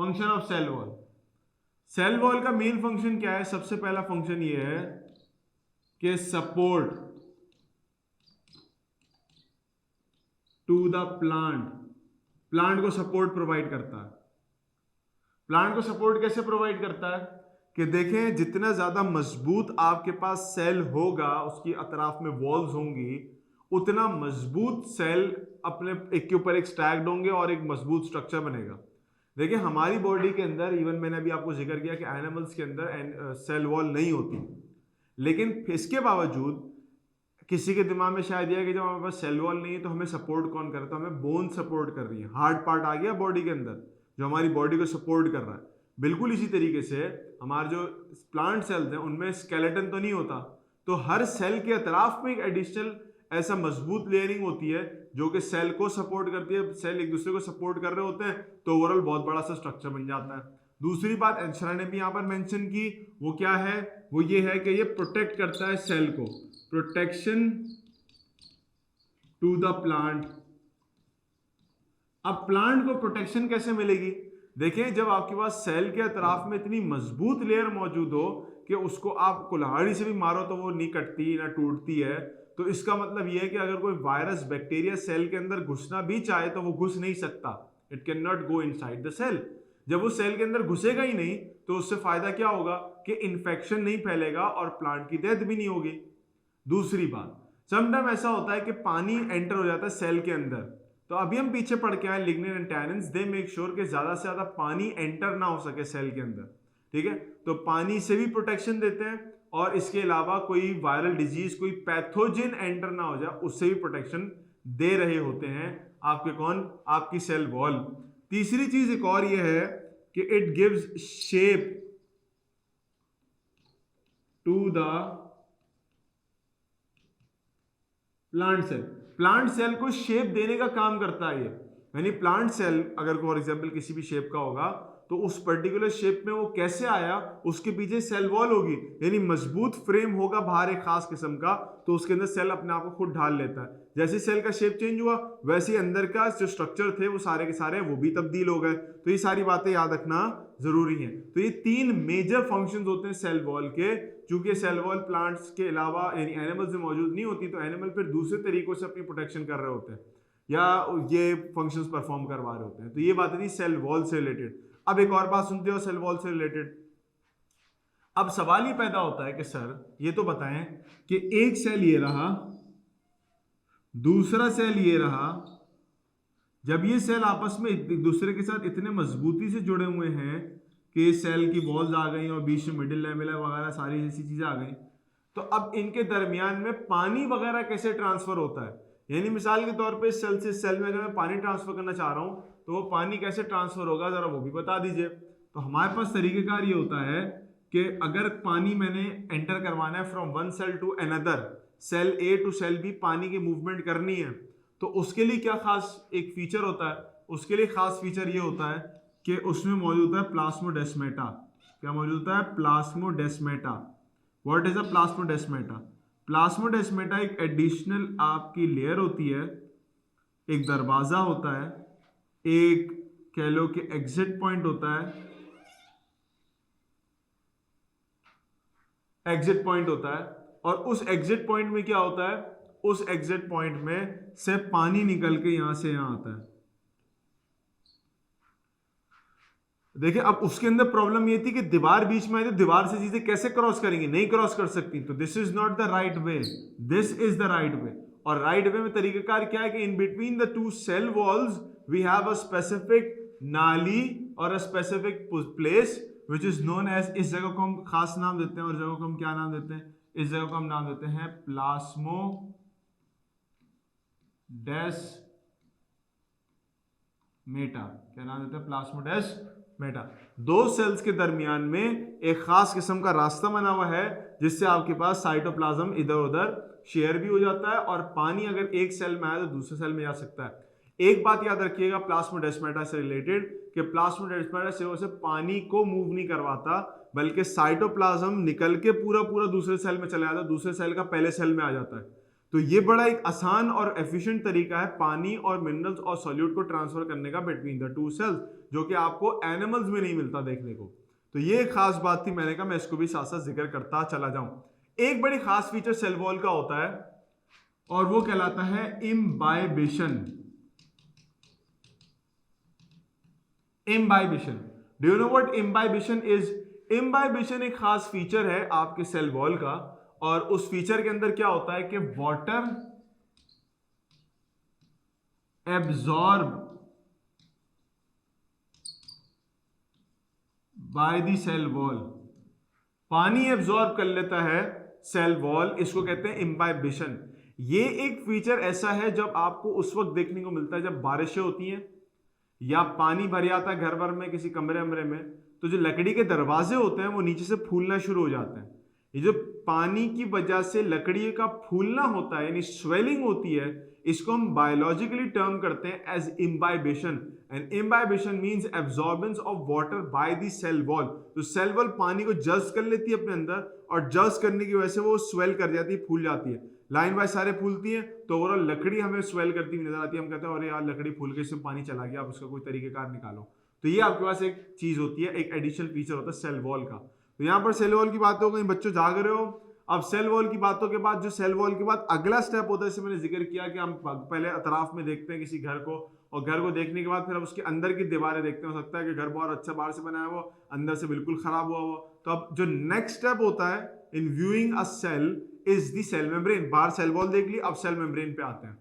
Function of cell wall. Cell wall का main function क्या है? सबसे पहला फंक्शन ये है कि सपोर्ट टू द प्लांट को सपोर्ट प्रोवाइड करता है। प्लांट को सपोर्ट कैसे प्रोवाइड करता है कि देखें, जितना ज्यादा मजबूत आपके पास सेल होगा, उसकी अतराफ में वॉल्स होंगी, उतना मजबूत सेल अपने एक के ऊपर एक स्टैक्ड होंगे और एक मजबूत स्ट्रक्चर बनेगा। देखिए हमारी बॉडी के अंदर, इवन मैंने अभी आपको जिक्र किया कि एनिमल्स के अंदर सेल वॉल नहीं होती, लेकिन इसके बावजूद किसी के दिमाग में शायद यह है कि जब हमारे पास सेल वॉल नहीं है तो हमें सपोर्ट कौन कर रहा है? तो हमें बोन सपोर्ट कर रही है, हार्ड पार्ट आ गया बॉडी के अंदर जो हमारी बॉडी को सपोर्ट कर रहा है। बिल्कुल इसी तरीके से हमारे जो प्लांट सेल्स हैं उनमें स्केलेटन तो नहीं होता, तो हर सेल के अतराफ में एक एडिशनल ऐसा मजबूत लेयरिंग होती है जो कि सेल को सपोर्ट करती है। सेल एक दूसरे को सपोर्ट कर रहे होते हैं तो ओवरऑल बहुत बड़ा सा स्ट्रक्चर बन जाता है। दूसरी बात अंशना ने भी यहाँ पर मेंशन की, वो क्या है? वो ये है कि ये प्रोटेक्ट करता है सेल को, प्रोटेक्शन टू द प्लांट। अब प्लांट को प्रोटेक्शन कैसे मिलेगी? देखें, जब आपके पास सेल के अतराफ में इतनी मजबूत लेयर मौजूद हो कि उसको आप कुल्हाड़ी से भी मारो तो वो नहीं कटती ना टूटती है, तो इसका मतलब यह है कि अगर कोई वायरस बैक्टीरिया सेल के अंदर घुसना भी चाहे तो वो घुस नहीं सकता। It can not go inside the cell. जब वो सेल के अंदर घुसेगा ही नहीं तो उससे फायदा क्या होगा कि इन्फेक्शन नहीं फैलेगा और प्लांट की डेथ भी नहीं होगी। दूसरी बात, समटाइम ऐसा होता है कि पानी एंटर हो जाता है सेल के अंदर, तो अभी हम पीछे पढ़ के आए lignin and tannins, they make sure कि ज्यादा से ज्यादा पानी एंटर ना हो सके सेल के अंदर, ठीक है? तो पानी से भी प्रोटेक्शन देते हैं और इसके अलावा कोई वायरल डिजीज, कोई पैथोजन एंटर ना हो जाए उससे भी प्रोटेक्शन दे रहे होते हैं आपके कौन? आपकी सेल वॉल। तीसरी चीज एक और ये है कि it gives shape to the plant cell. Plant cell को शेप देने का काम करता है ये, यानी प्लांट सेल अगर फॉर एग्जांपल किसी भी शेप का होगा तो उस पर्टिकुलर शेप में वो कैसे आया, उसके पीछे सेल वॉल होगी, यानी मजबूत फ्रेम होगा बाहर एक खास किस्म का, तो उसके अंदर सेल अपने आप को खुद ढाल लेता है। जैसे सेल का शेप चेंज हुआ वैसे ही अंदर का जो स्ट्रक्चर थे वो सारे के सारे वो भी तब्दील हो गए। तो ये सारी बातें याद रखना जरूरी है। तो ये तीन मेजर फंक्शंस होते हैं सेल वॉल के। चूंकि सेल वॉल प्लांट्स के अलावा यानी एनिमल्स में मौजूद नहीं होती तो एनिमल फिर दूसरे तरीकों से अपनी प्रोटेक्शन कर रहे होते हैं या ये फंक्शंस परफॉर्म करवा रहे होते हैं। तो ये बातें थी सेल वॉल से रिलेटेड। अब एक और बात सुनते हो सेल वॉल से रिलेटेड। अब सवाल ये पैदा होता है कि सर ये तो बताएं कि एक सेल ये रहा, दूसरा सेल ये रहा, जब ये सेल आपस में एक दूसरे के साथ इतने मजबूती से जुड़े हुए हैं कि सेल की वॉल्स आ गई और बीच में मिडिल लेवल वगैरह सारी ऐसी चीजें आ गई, तो अब इनके दरमियान में पानी वगैरह कैसे ट्रांसफर होता है? यानी मिसाल के तौर पे सेल से सेल में अगर मैं पानी ट्रांसफर करना चाह रहा हूं तो वो पानी कैसे ट्रांसफर होगा, जरा वो भी बता दीजिए। तो हमारे पास तरीकेकार ये होता है कि अगर पानी मैंने एंटर करवाना है from one cell to another, cell A to cell B पानी की मूवमेंट करनी है, तो उसके लिए क्या खास एक फीचर होता है? उसके लिए खास फीचर ये होता है कि उसमें मौजूद है प्लाज्मोडेस्माटा। क्या मौजूद होता है? Plasmodesmata. What is a plasmodesmata? Plasmodesmata एक एडिशनल आपकी लेयर होती है, एक दरवाजा होता है, एक कह लो कि एग्जिट पॉइंट होता है, एग्जिट पॉइंट होता है। और उस एग्जिट पॉइंट में क्या होता है? उस एग्जिट पॉइंट में से पानी निकल के यहां से यहां आता है। देखिए अब उसके अंदर प्रॉब्लम ये थी कि दीवार बीच में आई तो दीवार से चीजें कैसे क्रॉस करेंगी? नहीं क्रॉस कर सकती। तो this is not the right way, this is the right way. और राइट वे में तरीकाकार क्या है कि in between the two cell walls we have a specific नाली और a specific place which is known as, इस जगह को हम खास नाम देते हैं और जगह को हम क्या नाम देते हैं? इस जगह को हम नाम देते हैं प्लाज्मोडेस्माटा। क्या नाम देते हैं? प्लाज्मोडेस्माटा। दो सेल्स के दरमियान में एक खास किस्म का रास्ता बना हुआ है जिससे आपके पास साइटोप्लाज्म इधर उधर शेयर भी हो जाता है और पानी अगर एक सेल में आए तो दूसरे सेल में जा सकता है। एक बात याद रखिएगा प्लाज्मोडेस्माटा से रिलेटेड कि प्लाज्मोडेस्माटा से पानी को मूव नहीं करवाता, बल्कि साइटोप्लाज्म निकल के पूरा पूरा दूसरे सेल में चला जाता है, दूसरे सेल का पहले सेल में आ जाता है। तो ये बड़ा एक आसान और एफिशिएंट तरीका है पानी और मिनरल्स और सॉल्यूट को ट्रांसफर करने का बिटवीन द टू सेल्स, जो कि आपको एनिमल्स में नहीं मिलता देखने को। तो ये एक खास बात थी, मैंने कहा मैं इसको भी साथ साथ जिक्र करता चला जाऊं। एक बड़ी खास फीचर सेल वॉल का होता है और वो कहलाता है imbibition. Imbibition, do you know what imbibition is? Imbibition एक खास फीचर है आपके सेल वॉल का, और उस फीचर के अंदर क्या होता है कि water absorb by the cell wall, पानी एब्जॉर्ब कर लेता है सेल वॉल, इसको कहते हैं इम्बाइबिशन। ये एक फीचर ऐसा है जब आपको उस वक्त देखने को मिलता है जब बारिशें होती हैं या पानी भर जाता है घर भर में किसी कमरे अमरे में, तो जो लकड़ी के दरवाजे होते हैं वो नीचे से फूलना शुरू हो जाते हैं। ये जो पानी की वजह से लकड़ी का फूलना होता है यानी स्वेलिंग होती है, इसको हम बायोलॉजिकली टर्म करते हैं as imbibition. And imbibition means absorbance of water by the cell wall. तो सेल वॉल पानी को जज्ब कर लेती है अपने अंदर, और जज्ब करने की वजह से वो स्वेल कर जाती है, फूल जाती है, लाइन बाय सारे फूलती है, तो ओवरऑल लकड़ी हमें स्वेल करती हुई नजर आती है। हम कहते हैं अरे यार लकड़ी फूल के इसमें पानी चला गया, आप उसका कोई तरीकेकार निकालो। तो ये आपके पास एक चीज होती है, एक एडिशनल फीचर होता है सेल वॉल का। तो यहाँ पर सेल वॉल की बात हो गई, बच्चों जाग रहे हो? अब सेल वॉल की बातों के बाद जो सेल वॉल के बाद अगला स्टेप होता है, जैसे मैंने जिक्र किया कि हम पहले अतराफ में देखते हैं किसी घर को, और घर को देखने के बाद फिर हम उसके अंदर की दीवारें देखते हैं। हो सकता है कि घर बहुत अच्छा बाहर से बनाया हुआ, अंदर से बिल्कुल खराब हुआ हो। तो अब जो नेक्स्ट स्टेप होता है in viewing a cell is the cell membrane. बाहर सेल वॉल देख ली, अब सेल मेम्ब्रेन पे आते हैं।